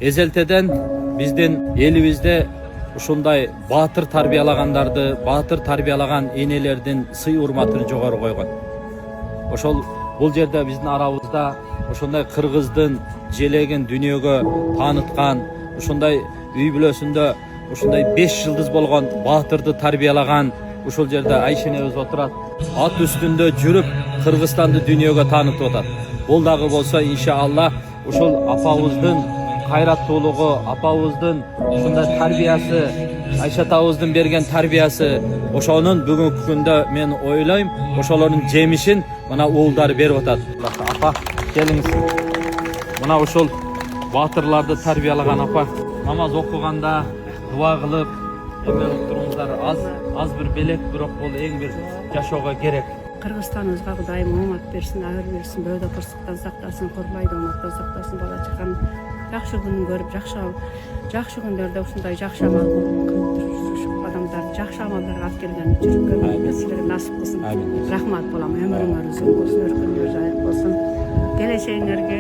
Ezelteden bizden elibizde ушундай батыр тарбиялагандарды, батыр тарбиялаган энелердин сый урматын жогору койгон. Ошол бул жерде биздин арабызда ошондой кыргыздын желегин дүйнөгө тааныткан, ушундай үй бүлөсүндө ушундай 5 жылдыз болгон батырды тарбиялаган ушул жерде Айшенебиз отурат. Ат үстүндө жүрүп Кыргызстанды дүйнөгө таанытып атат. Бул дагы болсо иншалла ушул апабыздын кайраттуулугу, апабыздын ушундай тарбиясы, Айша атабыздын берген тарбиясы, ошонун бүгүнкү күндө мен ойлойм, ошолордун жемишин мына уулдар берип атат. Апа, келиңиз. Мына ушул батырларды тарбиялаган апа, намаз окуганда дуа кылып, эме туруңуздар, аз бир белек, бирок бул эң бир жашоого керек. Кыргызстаныбызга Кудайым оомат берсин, абыр берсин, бөөдө кырсыктан сактасын, корбойдо ооматтан сактасын, бала чакан жакшы күнүн көрүп, жакшы күндөрдө ушундай жакшы амал кылып адамдарды жакшы амалдарга алып келген жүрүп силерге насип кылсын. Рахмат болом, өмүрүңөр узун болсун, өркүндөр жайык болсун. Келечегиңерге